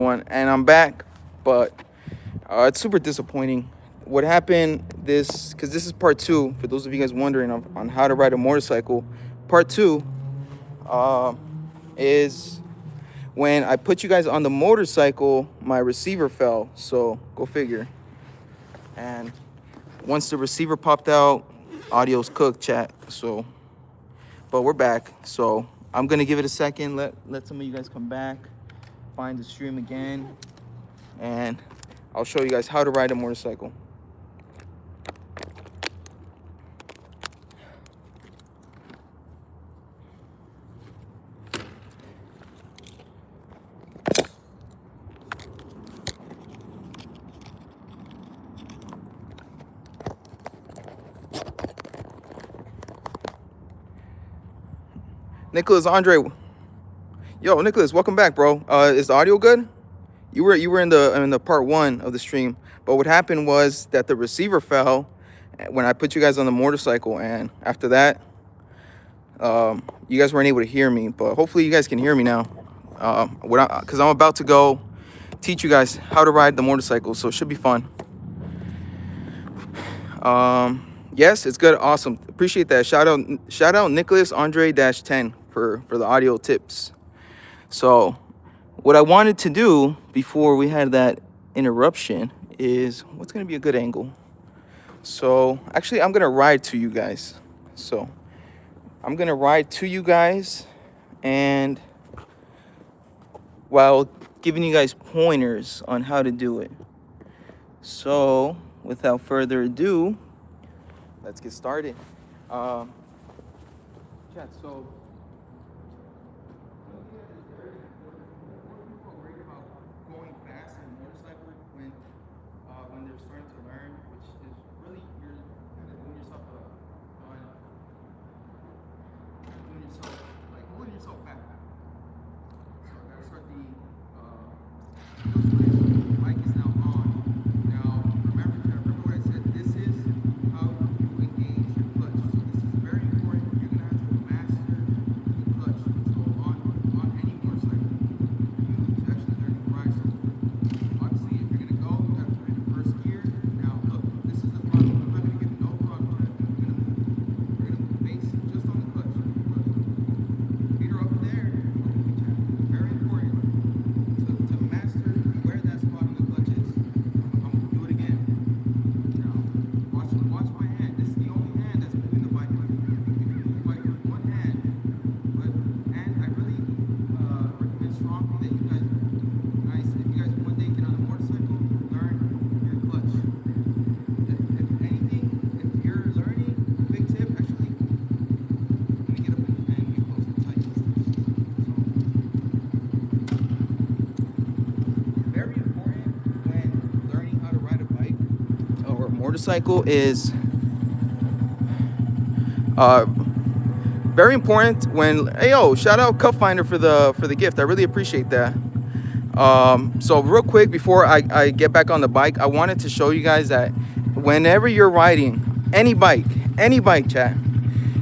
One, and I'm back, but it's super disappointing. What happened this, because this is part two, for those of you guys wondering on how to ride a motorcycle. Part two uh, is when I put you guys on the motorcycle, my receiver fell. So go figure. And once the receiver popped out, audio's cooked, chat. So, but we're back. So I'm gonna give it a second. Let some of you guys come back, find the stream again, and I'll show you guys how to ride a motorcycle. Nicholas, Andre, yo, Nicholas, welcome back, bro. Is the audio good? You were in the part one of the stream, but what happened was that the receiver fell when I put you guys on the motorcycle, and after that, you guys weren't able to hear me. But hopefully, you guys can hear me now. Because I'm about to go teach you guys how to ride the motorcycle, so it should be fun. Yes, it's good, awesome, appreciate that. Shout out Nicholas Andre -10 for the audio tips. So what I wanted to do before we had that interruption is what's going to be a good angle. So actually, I'm going to ride to you guys. So I'm going to ride to you guys, and while giving you guys pointers on how to do it. So without further ado, let's get started. Chat, so going fast in a motorcycle when they're starting to learn, which is really you're kind of doing yourself holding yourself back. So I gotta start the mic is now on. Now remember what I said. This is how you engage your clutch. So this is very important. You're gonna have to master the clutch control on any motorcycle to actually learn to ride. So obviously, if you're gonna go, you gotta put in the first gear. Now look, this is the throttle. I'm not gonna give no throttle. We're gonna move base just on the clutch. Look, feet are up there. Very important to master where that spot on the clutch is. I'm gonna do it again. Now, watch my hand. This is the only hand that's moving the bike. You can move the bike with one hand, and I really recommend strongly that you guys, if you guys one day get on a motorcycle, learn your clutch. If anything, if you're learning, big tip, actually, let me get up and get close and tight this. Very important when learning how to ride a bike or a motorcycle is very important when, hey yo, shout out Cup Finder for the gift. I really appreciate that. So real quick before I get back on the bike, I wanted to show you guys that whenever you're riding any bike chat,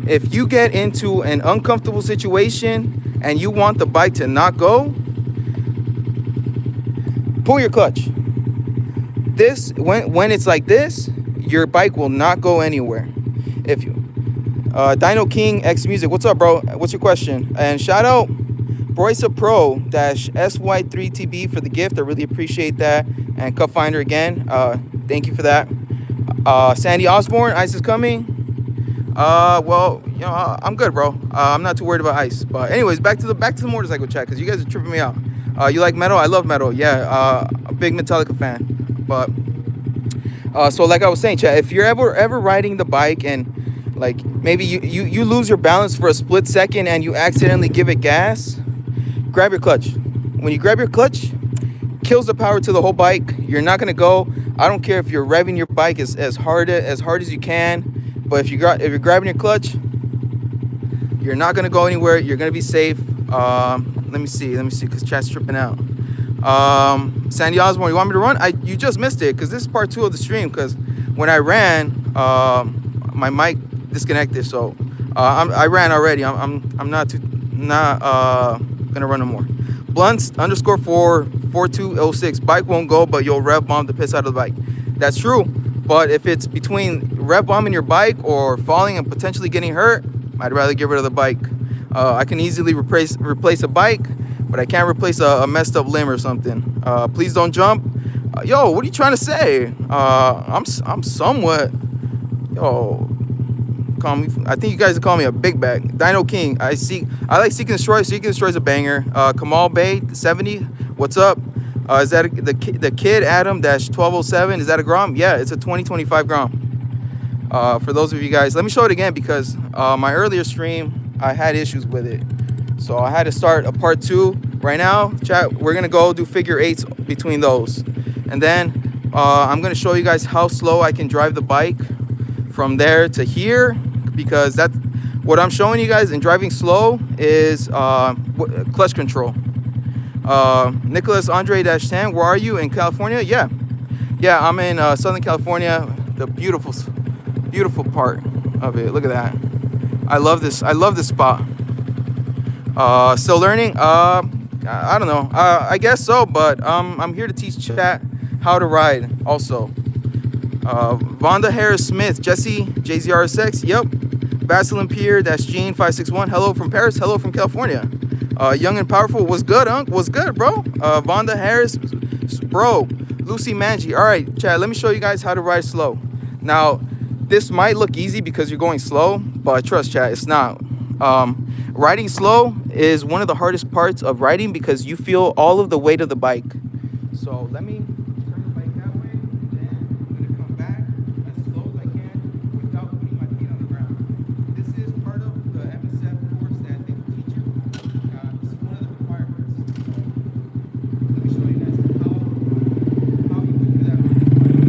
if you get into an uncomfortable situation and you want the bike to not go, pull your clutch. This when it's like this, your bike will not go anywhere. If you Dino King X Music, what's up, bro? What's your question? And shout out Broisa Pro -SY3TB for the gift. I really appreciate that. And Cup Finder again, thank you for that. Sandy Osborne, ice is coming. Well, you know, I'm good, bro. I'm not too worried about ice. But anyways, back to the motorcycle chat, because you guys are tripping me out. You like metal? I love metal. Yeah, a big Metallica fan. But so like I was saying, chat, if you're ever riding the bike and like maybe you lose your balance for a split second and you accidentally give it gas, grab your clutch. When you grab your clutch, kills the power to the whole bike. You're not gonna go. I don't care if you're revving your bike as hard as you can, but if you're grabbing your clutch, you're not gonna go anywhere. You're gonna be safe. Let me see, because chat's tripping out. Sandy Osborne, you want me to run? You just missed it, because this is part two of the stream. Because when I ran, my mic disconnected, so I ran already. I'm not gonna run no more. Blunts _4 4206. Bike won't go, but you'll rev bomb the piss out of the bike. That's true. But if it's between rev bombing your bike or falling and potentially getting hurt, I'd rather get rid of the bike. I can easily replace a bike, but I can't replace a messed up limb or something. Please don't jump. Yo, what are you trying to say? I'm somewhat. Yo, call me. I think you guys are calling me a big bag. Dino King. I like Seek and Destroy. Seek and Destroy is a banger. Kamal Bay 70. What's up? Is that the kid Adam dash 1207? Is that a Grom? Yeah, it's a 2025 Grom. For those of you guys, let me show it again because my earlier stream I had issues with it, so I had to start a part 2. Right now, chat, we're gonna go do figure 8s between those, and then I'm gonna show you guys how slow I can drive the bike from there to here, because that's what I'm showing you guys in driving slow is clutch control. Nicholas Andre-10, where are you? In California? Yeah, I'm in Southern California, the beautiful part of it. Look at that. I love this spot. Still learning? I don't know. I guess so, but I'm here to teach chat how to ride also. Vonda Harris Smith, Jesse, JZRSX, yep. Basil Pierre, that's Gene 561. Hello from Paris, hello from California. Young and Powerful, what's good, Unc? What's good, bro? Vonda Harris, bro. Lucy Manji. All right, chat, let me show you guys how to ride slow. Now, this might look easy because you're going slow, but trust, chat, it's not. Riding slow is one of the hardest parts of riding because you feel all of the weight of the bike. So let me turn the bike that way, and then I'm going to come back as slow as I can without putting my feet on the ground. This is part of the MSF course that they teach you. This is one of the requirements. So let me show you guys how you would do that on this bike.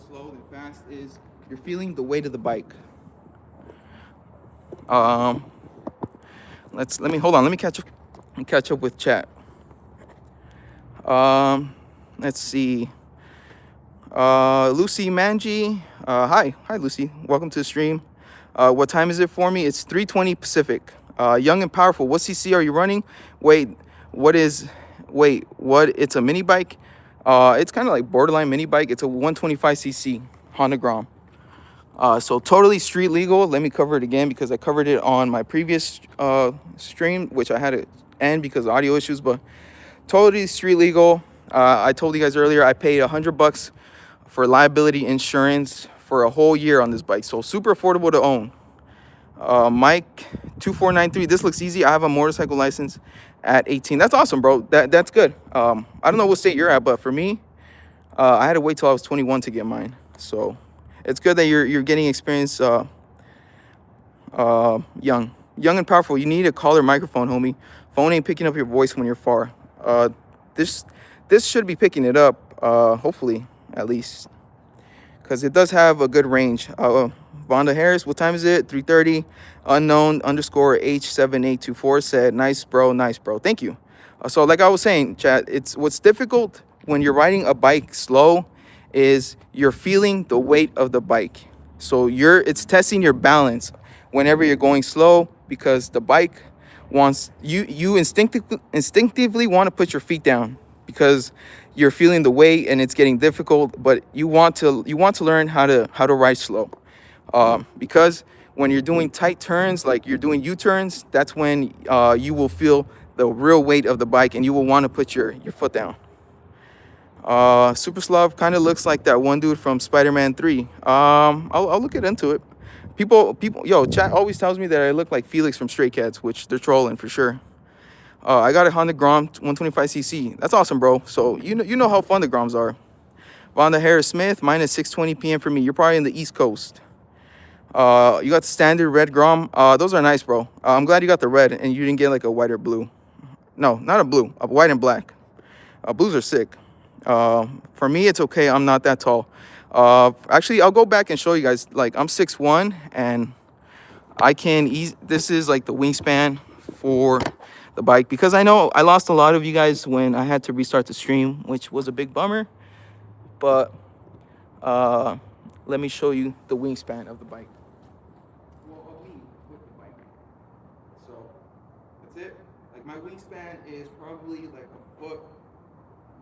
Slow and fast is you're feeling the weight of the bike. Let me catch up with chat. Let's see. Lucy Manji, hi Lucy, welcome to the stream. What time is it for me? It's 3:20 Pacific. Young and Powerful, what CC are you running? Wait, what? It's a mini bike. It's kind of like borderline mini bike. It's a 125cc Honda Grom. So totally street legal. Let me cover it again because I covered it on my previous stream, which I had to end because of audio issues, but totally street legal. I told you guys earlier, I paid $100 for liability insurance for a whole year on this bike. So super affordable to own. Mike 2493, this looks easy. I have a motorcycle license at 18. That's awesome, bro. That's good. I don't know what state you're at, but for me, I had to wait till I was 21 to get mine. So it's good that you're getting experience young and powerful. You need a collar microphone, homie. Phone ain't picking up your voice when you're far. This should be picking it up, hopefully, at least. because it does have a good range. Vonda Harris, what time is it? 3:30. Unknown underscore H7824 said, nice, bro. Nice, bro. Thank you. So like I was saying, chat, it's what's difficult when you're riding a bike slow is you're feeling the weight of the bike. So it's testing your balance whenever you're going slow, because the bike wants you instinctively want to put your feet down because you're feeling the weight and it's getting difficult, but you want to learn how to ride slow. Because when you're doing tight turns, like you're doing U-turns, that's when you will feel the real weight of the bike and you will want to put your foot down. Super Slav kind of looks like that one dude from Spider-Man 3. I'll look into it. People, yo, chat always tells me that I look like Felix from Stray Cats, which they're trolling for sure. I got a Honda Grom 125cc. That's awesome, bro. So you know how fun the Groms are. Vonda Harris Smith, minus 6:20 p.m. for me. You're probably in the East Coast. You got the standard red Grom. Those are nice, bro. I'm glad you got the red and you didn't get like a white or blue. No, not a blue, a white and black. Blues are sick. For me, it's okay. I'm not that tall. Actually, I'll go back and show you guys. Like, I'm 6'1", and I can this is like the wingspan for the bike, because I know I lost a lot of you guys when I had to restart the stream, which was a big bummer. But let me show you the wingspan of the bike. Well, a wing with the bike. So that's it. Like, my wingspan is probably like a foot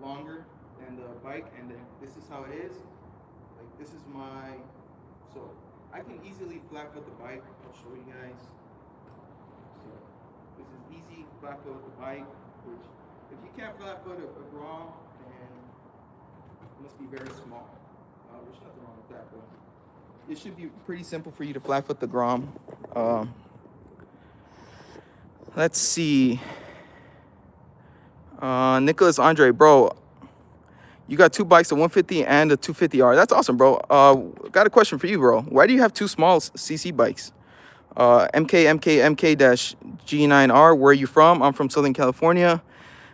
longer than the bike, and then this is how it is. Like, this is so I can easily flat foot the bike. I'll show you guys. So this is easy flat foot the bike, which if you can't flat foot a Grom, then it must be very small. There's nothing wrong with that, but it should be pretty simple for you to flat foot the Grom. Let's see. Nicholas Andre, bro, you got two bikes, a 150 and a 250R. That's awesome, bro. Got a question for you, bro. Why do you have two small CC bikes? MK-G9R, where are you from? I'm from Southern California.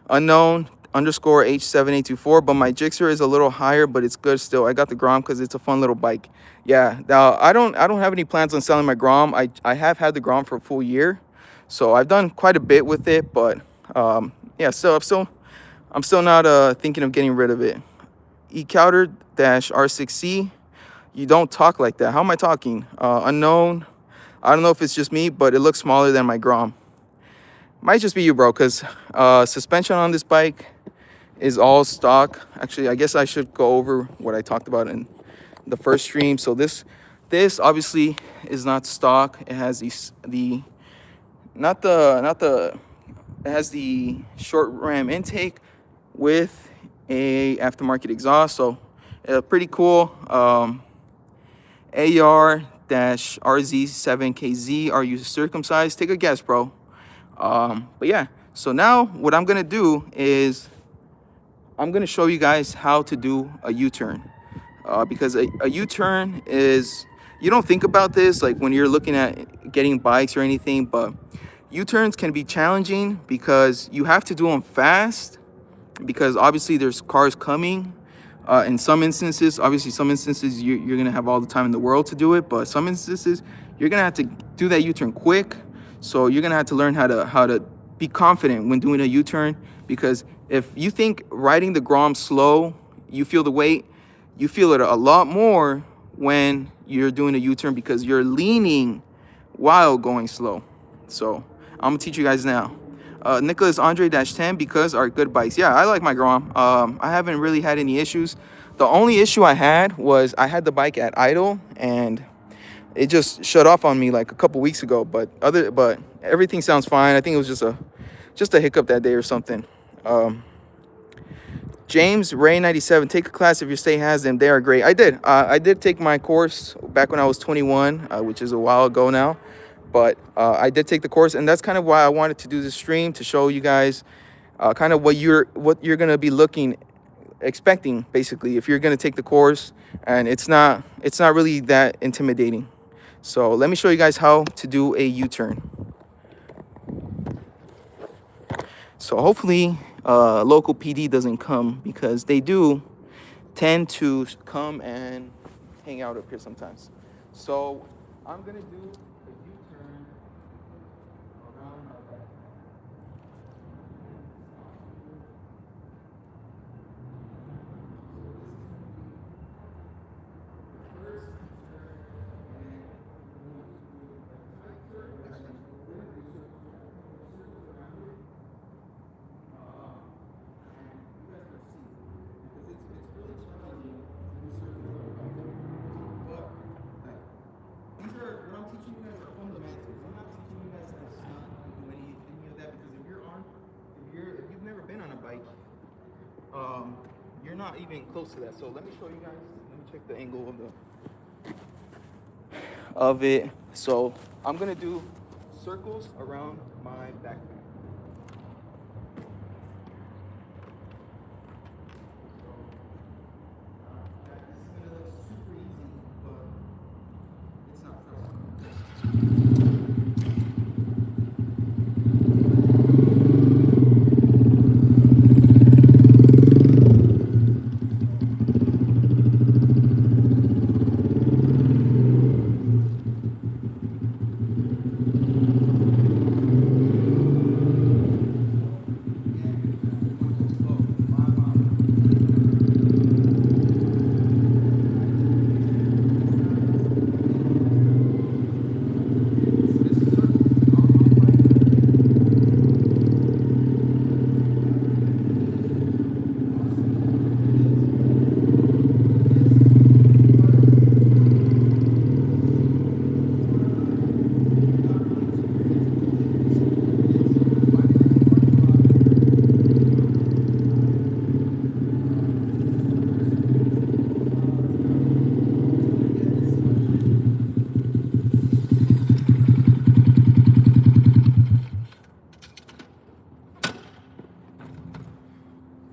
Unknown underscore H7824, but my Gixxer is a little higher, but it's good still. I got the Grom because it's a fun little bike. Yeah, now I don't have any plans on selling my Grom. I have had the Grom for a full year, so I've done quite a bit with it, but yeah, I'm still not thinking of getting rid of it. eCouter-R6C, you don't talk like that. How am I talking? Unknown. I don't know if it's just me, but it looks smaller than my Grom. Might just be you, bro, because suspension on this bike is all stock. Actually, I guess I should go over what I talked about in the first stream. So this obviously is not stock. It has it has the short ram intake with a aftermarket exhaust. So pretty cool. AR-RZ7KZ, are you circumcised? Take a guess, bro. But yeah, so now what I'm gonna do is I'm gonna show you guys how to do a U-turn, because a U-turn is, you don't think about this like when you're looking at getting bikes or anything, but U-turns can be challenging because you have to do them fast, because obviously there's cars coming. In some instances, obviously some instances you're gonna have all the time in the world to do it, but some instances you're gonna have to do that U-turn quick. So you're gonna have to learn how to be confident when doing a U-turn, because if you think riding the Grom slow, you feel the weight, you feel it a lot more when you're doing a U-turn, because you're leaning while going slow. So I'm gonna teach you guys now. Nicholas Andre-10, because are good bikes. Yeah, I like my Grom. I haven't really had any issues. The only issue I had was I had the bike at idle and it just shut off on me like a couple weeks ago, but everything sounds fine. I think it was just a hiccup that day or something. James Ray 97, take a class if your state has them. They are great. I did take my course back when I was 21, which is a while ago now, but I did take the course, and that's kind of why I wanted to do this stream, to show you guys kind of what you're gonna be expecting basically if you're gonna take the course, and it's not really that intimidating. So let me show you guys how to do a U-turn. So hopefully local PD doesn't come, because they do tend to come and hang out up here sometimes. So I'm gonna do a U-turn around our back. These are what I'm teaching you guys are fundamentals. I'm not teaching you guys how to stunt and do any of that because if you've never been on a bike, you're not even close to that. So let me show you guys. Let me check the angle of it. So I'm gonna do circles around my backpack. This is gonna look super easy, but it's not.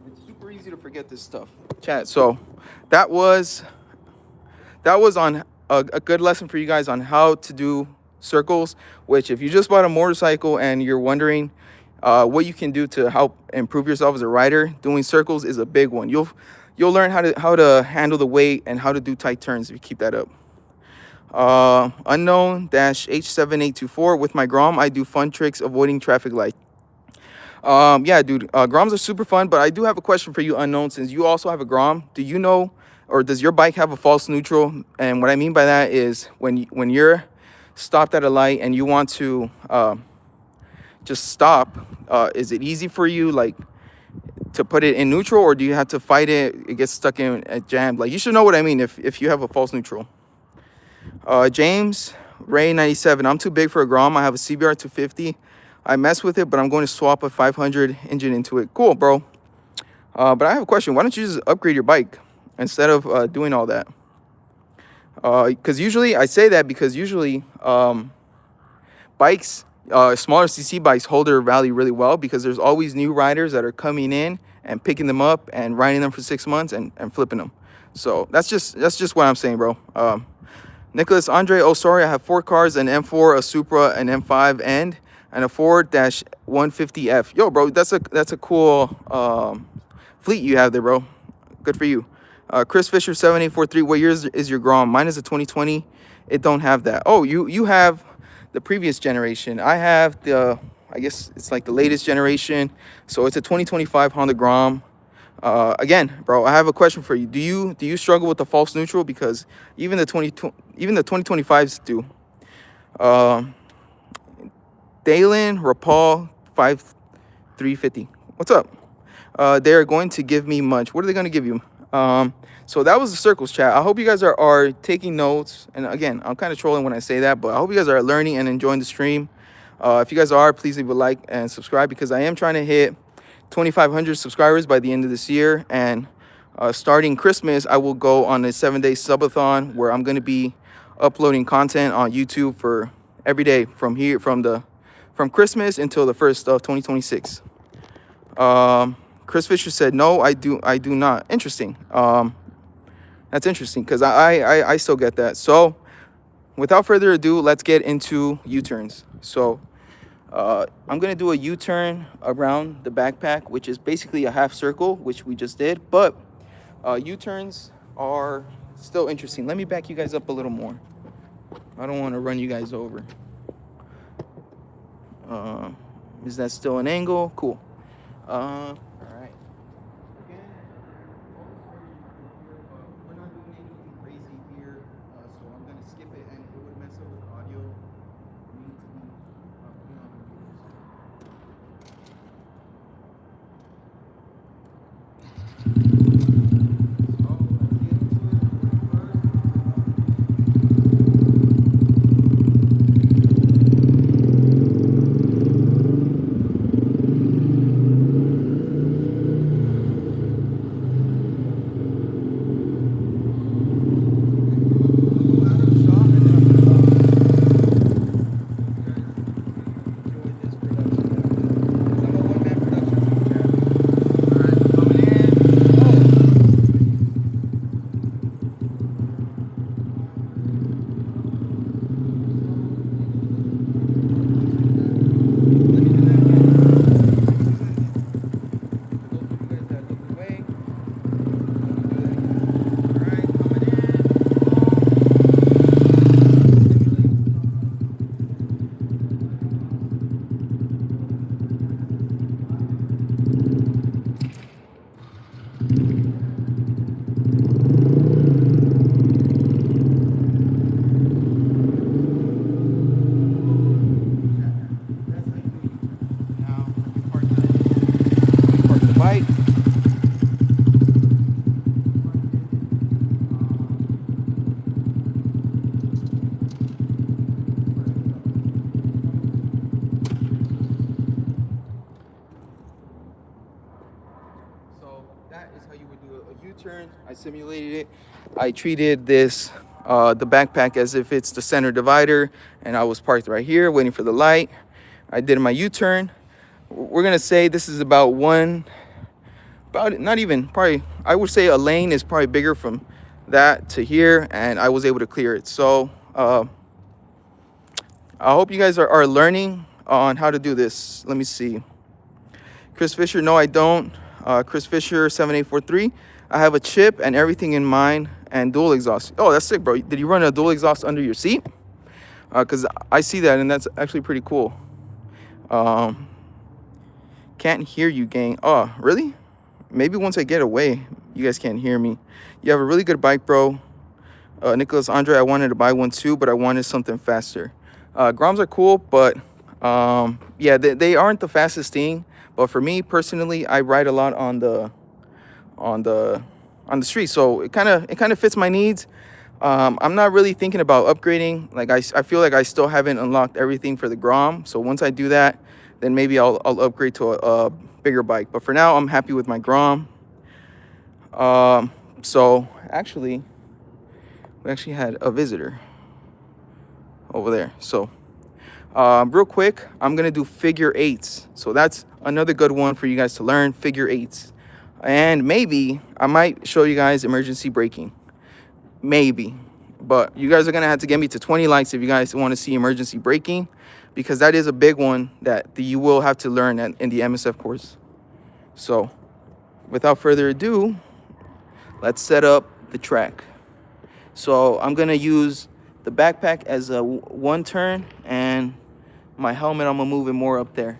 It's super easy to forget this stuff, chat. So that was on a good lesson for you guys on how to do circles. Which, if you just bought a motorcycle and you're wondering what you can do to help improve yourself as a rider, doing circles is a big one. You'll learn how to handle the weight and how to do tight turns if you keep that up. Unknown-H7824, with my Grom, I do fun tricks avoiding traffic light. Yeah, dude, Groms are super fun, but I do have a question for you, Unknown. Since you also have a Grom, do you know, or does your bike have a false neutral? And what I mean by that is when you're stopped at a light and you want to just stop, is it easy for you, like, to put it in neutral, or do you have to fight it? It gets stuck in at jammed. Like, you should know what I mean if you have a false neutral. James Ray 97, I'm too big for a Grom. I have a CBR 250. I mess with it, but I'm going to swap a 500 engine into it. Cool, bro. But I have a question. Why don't you just upgrade your bike instead of doing all that? Because usually, I say that because usually bikes, smaller CC bikes hold their value really well because there's always new riders that are coming in and picking them up and riding them for 6 months and flipping them. So that's just what I'm saying, bro. Nicholas Andre, oh, sorry, I have 4 cars, an M4, a Supra, an M5, and a Ford-150F. Yo, bro, that's a cool fleet you have there, bro. Good for you. Chris Fisher 7843. What year is your Grom? Mine is a 2020. It don't have that. Oh, you have the previous generation. I have I guess it's like the latest generation. So it's a 2025 Honda Grom. Again, bro, I have a question for you. Do you struggle with the false neutral? Because even the 2025s do. Dalen Rapal 5350. What's up? They're going to give me munch. What are they going to give you? So that was the circles, chat. I hope you guys are taking notes. And again, I'm kind of trolling when I say that, but I hope you guys are learning and enjoying the stream. If you guys are, please leave a like and subscribe because I am trying to hit 2,500 subscribers by the end of this year. And starting Christmas, I will go on a 7-day subathon where I'm going to be uploading content on YouTube for every day from Christmas until the 1st of 2026. Chris Fisher said, no, I do not. Interesting. That's interesting because I still get that. So without further ado, let's get into U-turns. So I'm going to do a U-turn around the backpack, which is basically a half circle, which we just did. But U-turns are Still interesting. Let me back you guys up a little more. I don't want to run you guys over. Is that still an angle? Cool. All right. Again, we're not doing anything crazy here, so I'm gonna skip it, and it would mess up with the audio. We need to be putting on the U-turn. I simulated it. I treated this the backpack as if it's the center divider, and I was parked right here waiting for the light. I did my U-turn. We're gonna say this is about not even, probably, I would say a lane is probably bigger from that to here, and I was able to clear it. So I hope you guys are learning on how to do this. Let me see. Chris Fisher, no, I don't. Chris Fisher 7843. I have a chip and everything in mine and dual exhaust. Oh, that's sick, bro. Did you run a dual exhaust under your seat? Because I see that, and that's actually pretty cool. Can't hear you, gang. Oh, really? Maybe once I get away, you guys can't hear me. You have a really good bike, bro. Nicholas Andre, I wanted to buy one too, but I wanted something faster. Groms are cool, but yeah, they aren't the fastest thing. But for me personally, I ride a lot on the street, so it kind of fits my needs. I'm not really thinking about upgrading. Like I feel like I still haven't unlocked everything for the Grom. So once I do that, then maybe I'll upgrade to a bigger bike. But for now, I'm happy with my Grom. So actually, we actually had a visitor over there. So real quick, I'm gonna do figure eights. So that's another good one for you guys to learn, figure eights. And maybe I might show you guys emergency braking. Maybe. But you guys are gonna have to get me to 20 likes if you guys want to see emergency braking, because that is a big one that you will have to learn in the MSF course. So without further ado, let's set up the track. So I'm gonna use the backpack as a one turn, and my helmet, I'm gonna move it more up there.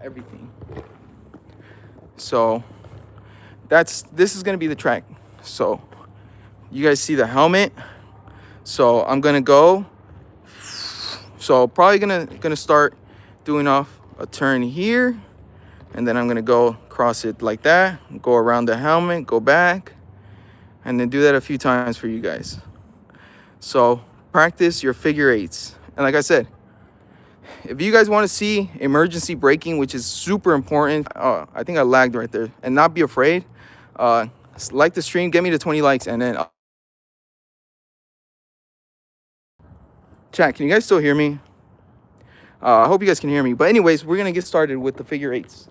Everything. So this is gonna be the track. So you guys see the helmet. So I'm gonna go. So probably gonna start doing off a turn here, and then I'm gonna go cross it like that, go around the helmet, go back, and then do that a few times for you guys. So practice your figure eights. And like I said, if you guys want to see emergency braking, which is super important, I think I lagged right there, and not be afraid, like the stream, get me to 20 likes, and then chat, can you guys still hear me? I hope you guys can hear me. But anyways, we're gonna get started with the figure eights.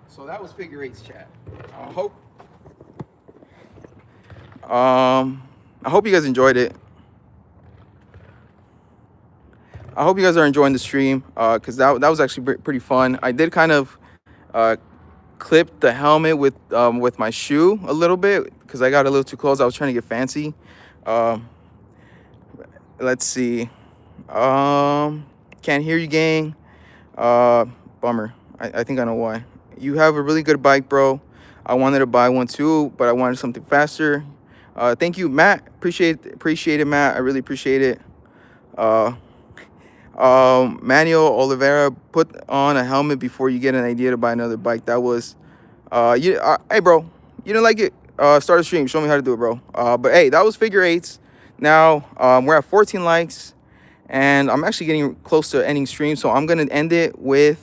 So that was figure eights, chat. I hope you guys enjoyed it. I hope you guys are enjoying the stream, because that was actually pretty fun. I did kind of clip the helmet with my shoe a little bit because I got a little too close. I was trying to get fancy. Let's see. Can't hear you, gang. Bummer. I think I know why. You have a really good bike, bro. I wanted to buy one too, but I wanted something faster. Thank you, Matt. Appreciate it, Matt. I really appreciate it. Manuel Oliveira, put on a helmet before you get an idea to buy another bike. That was hey bro, you didn't like it? Start a stream, show me how to do it, bro. But hey, that was figure eights. Now we're at 14 likes, and I'm actually getting close to ending stream, so I'm gonna end it with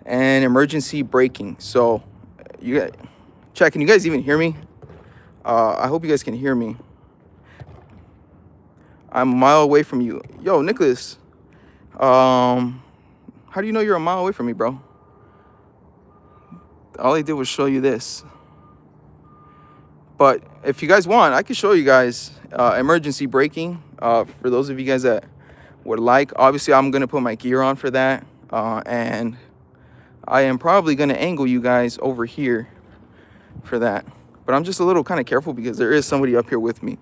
an emergency braking. So you guys, check, can you guys even hear me? I hope you guys can hear me. I'm a mile away from you. Yo, Nicholas, how do you know you're a mile away from me, bro? All I did was show you this. But if you guys want, I can show you guys emergency braking. For those of you guys that would like, obviously I'm gonna put my gear on for that, and I am probably gonna angle you guys over here for that. But I'm just a little kind of careful because there is somebody up here with me.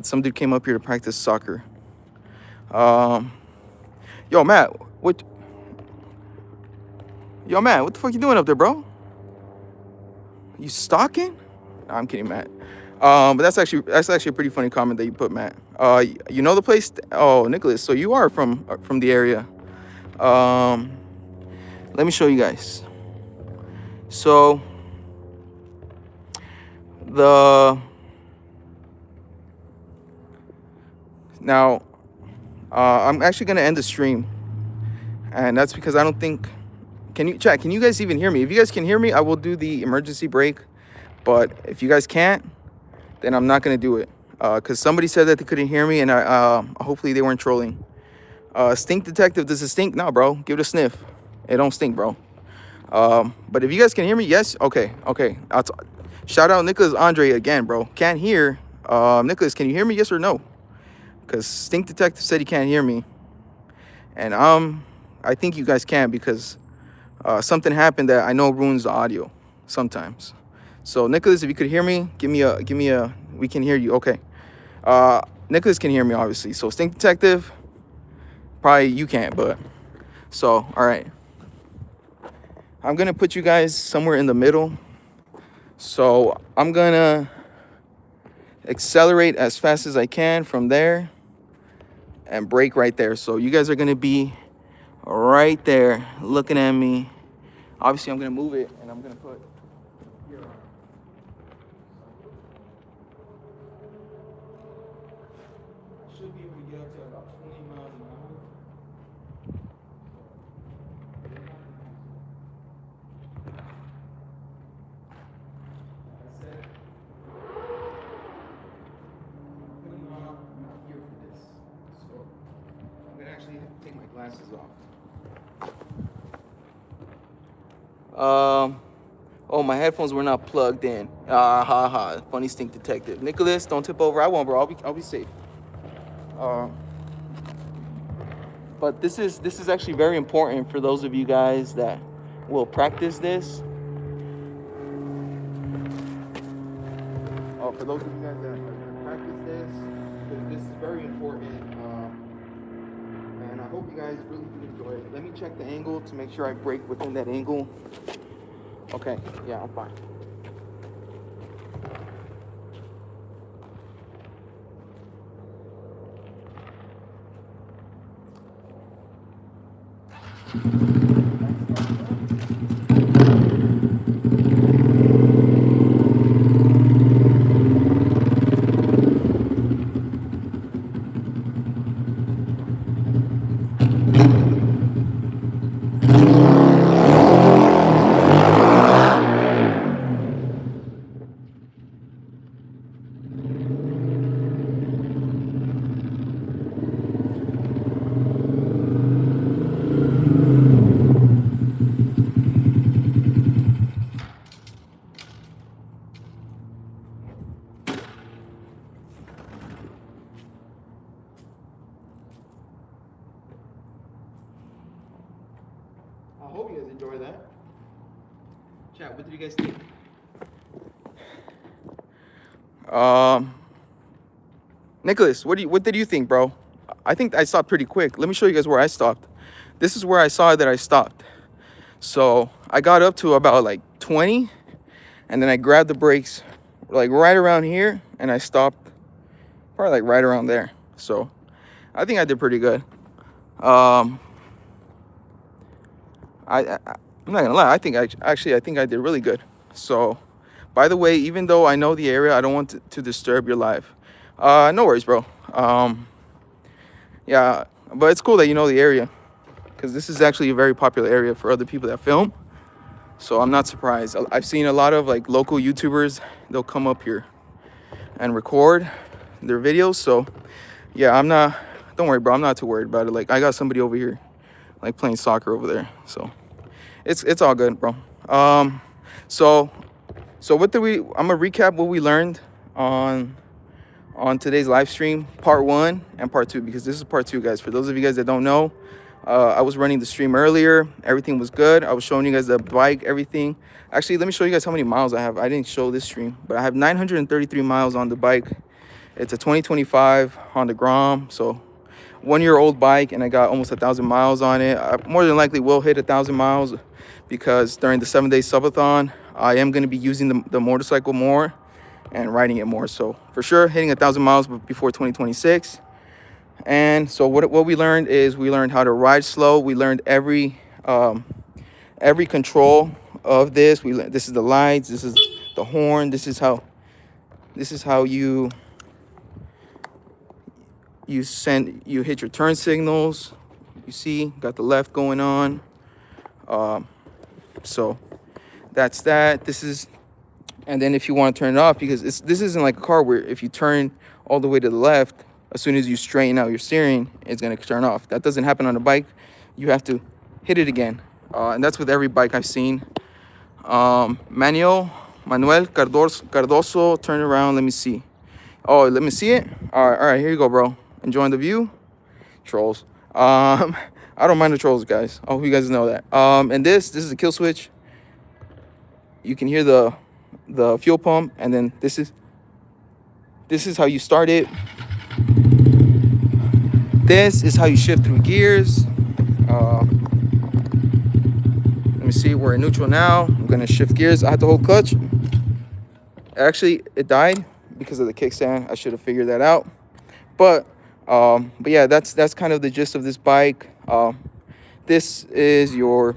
Some dude came up here to practice soccer. Yo, Matt, what? Yo, Matt, what the fuck you doing up there, bro? You stalking? Nah, I'm kidding, Matt. But that's actually a pretty funny comment that you put, Matt. You know the place? Oh, Nicholas, so you are from the area. Let me show you guys. So now I'm actually gonna end the stream, and that's because I don't think. Can you guys even hear me? If you guys can hear me, I will do the emergency brake. But if you guys can't, then I'm not gonna do it. Cause somebody said that they couldn't hear me, and hopefully they weren't trolling. Stink detective, does it stink? No, bro. Give it a sniff. It don't stink, bro. But if you guys can hear me, yes. Okay. Shout out Nicholas Andre again, bro. Can't hear. Nicholas, can you hear me? Yes or no? Cause stink detective said he can't hear me, and I think you guys can because something happened that I know ruins the audio sometimes. So Nicholas, if you could hear me, give me a. We can hear you. Okay. Nicholas can hear me, obviously. So stink detective, probably you can't, but so all right. I'm gonna put you guys somewhere in the middle. So I'm gonna accelerate as fast as I can from there, and brake right there. So you guys are gonna be right there looking at me. Obviously, I'm gonna move it and I'm gonna put here on. I should be able to get up to about 20 miles an hour. Like I said, I'm not here for this. So I'm gonna actually have to take my glasses off. Oh, my headphones were not plugged in. Ah, ha, ha. Funny stink detective. Nicholas, don't tip over. I won't, bro. I'll be safe. But this is actually very important for those of you guys that will practice this. For those of you guys that are going to practice this, because this is very important. And I hope you guys really do enjoy it. Let me check the angle to make sure I brake within that angle. Okay, yeah, I'm fine. I hope you guys enjoy that. Chat, what did you guys think? Nicholas, what did you think, bro? I think I stopped pretty quick. Let me show you guys where I stopped. This is where I saw that I stopped. So I got up to about like 20, and then I grabbed the brakes like right around here, and I stopped probably like right around there. So I think I did pretty good. I'm not gonna lie. I think I did really good. So, by the way, even though I know the area, I don't want to disturb your life. No worries, bro. Yeah, but it's cool that you know the area, because this is actually a very popular area for other people that film. So I'm not surprised. I've seen a lot of like local YouTubers. They'll come up here and record their videos. So yeah, don't worry, bro. I'm not too worried about it. Like, I got somebody over here like playing soccer over there. So it's all good, bro. So I'm gonna recap what we learned on today's live stream, part 1 and part 2, because this is part 2, guys. For those of you guys that don't know, I was running the stream earlier. Everything was good. I was showing you guys the bike, everything. Actually, let me show you guys how many miles I have. I didn't show this stream, but I have 933 miles on the bike. It's a 2025 Honda Grom, so 1-year-old bike, and I got almost 1,000 miles on it. I more than likely will hit 1,000 miles, because during the 7-day subathon, I am going to be using the motorcycle more and riding it more. So for sure, hitting 1,000 miles before 2026. And so what we learned is, we learned how to ride slow. We learned every control of this. This is the lights. This is the horn. This is how you hit your turn signals. You see, got the left going on. So that's that. And then if you want to turn it off, because this isn't like a car where if you turn all the way to the left, as soon as you straighten out your steering, it's going to turn off. That doesn't happen on a bike. You have to hit it again. And that's with every bike I've seen. Manuel Cardoso, turn around. Let me see. Oh, let me see it. All right, here you go, bro. Enjoying the view. Trolls. I don't mind the trolls, guys. I hope you guys know that. And this is a kill switch. You can hear the fuel pump, and then this is how you start it. This is how you shift through gears. Let me see, we're in neutral now. I'm gonna shift gears. I have to hold clutch. Actually, it died because of the kickstand. I should have figured that out. But yeah, that's kind of the gist of this bike. This is your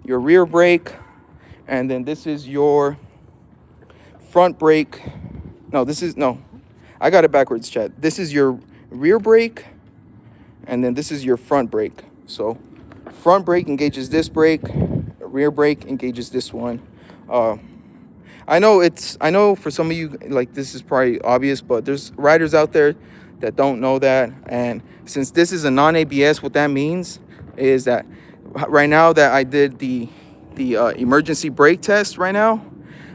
rear brake, and then this is your front brake. No, I got it backwards, Chad. This is your rear brake, and then this is your front brake. So front brake engages this brake, rear brake engages this one. I know for some of you, like, this is probably obvious, but there's riders out there that don't know that. And since this is a non-ABS, what that means is that right now that I did the emergency brake test right now,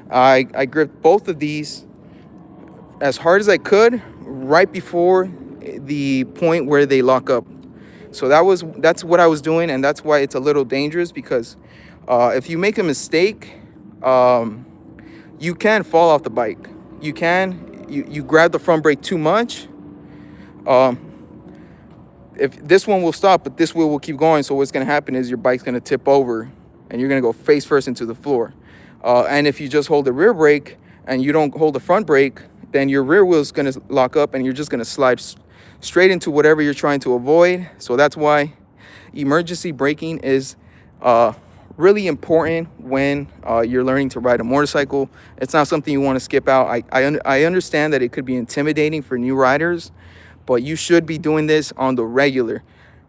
I gripped both of these as hard as I could right before the point where they lock up. So that's what I was doing, and that's why it's a little dangerous, because if you make a mistake, you can fall off the bike. You grab the front brake too much. If this one will stop, but this wheel will keep going. So what's going to happen is your bike's going to tip over, and you're going to go face first into the floor. And if you just hold the rear brake and you don't hold the front brake, then your rear wheel is going to lock up, and you're just going to slide straight into whatever you're trying to avoid. So that's why emergency braking is really important when you're learning to ride a motorcycle. It's not something you want to skip out. I understand that it could be intimidating for new riders, but you should be doing this on the regular,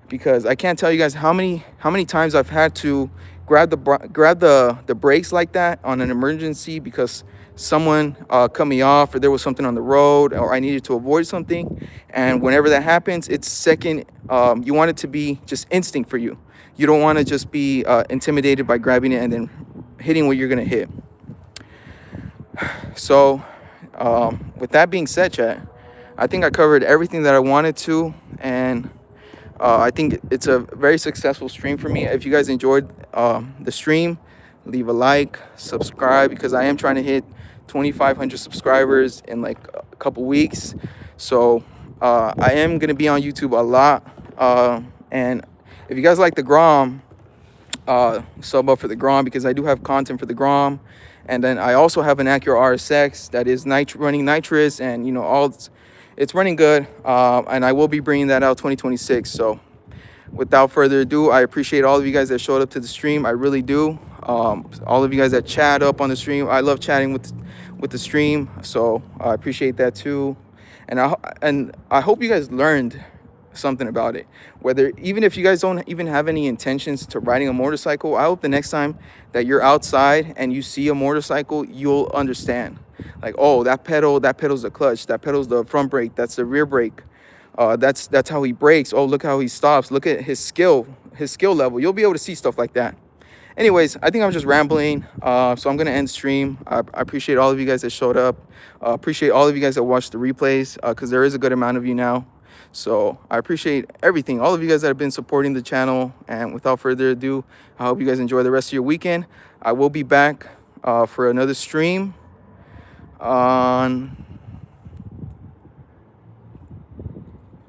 because I can't tell you guys how many times I've had to grab the brakes like that on an emergency because someone cut me off, or there was something on the road, or I needed to avoid something. And whenever that happens, it's second. You want it to be just instinct for you. You don't want to just be intimidated by grabbing it and then hitting what you're gonna hit. So with that being said, chat, I think I covered everything that I wanted to, and I think it's a very successful stream for me. If you guys enjoyed the stream, leave a like, subscribe, because I am trying to hit 2,500 subscribers in like a couple weeks. So I am going to be on YouTube a lot. And if you guys like the Grom, sub up for the Grom, because I do have content for the Grom. And then I also have an Acura RSX that is running nitrous, and you know, it's running good. And I will be bringing that out 2026. So without further ado, I appreciate all of you guys that showed up to the stream. I really do. All of you guys that chat up on the stream. I love chatting with the stream, so I appreciate that too. And I hope you guys learned something about it. Even if you guys don't even have any intentions to riding a motorcycle, I hope the next time that you're outside and you see a motorcycle, you'll understand. Like, oh, that pedal's the clutch, that pedal's the front brake, that's the rear brake. That's how he brakes. Oh, look how he stops. Look at his skill level. You'll be able to see stuff like that. Anyways, I think I'm just rambling. So I'm gonna end stream. I appreciate all of you guys that showed up. Appreciate all of you guys that watched the replays, because there is a good amount of you now. So I appreciate everything. All of you guys that have been supporting the channel. And without further ado, I hope you guys enjoy the rest of your weekend. I will be back for another stream on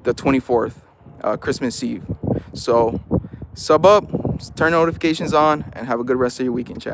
the 24th, Christmas Eve. So sub up, turn notifications on, and have a good rest of your weekend, chat.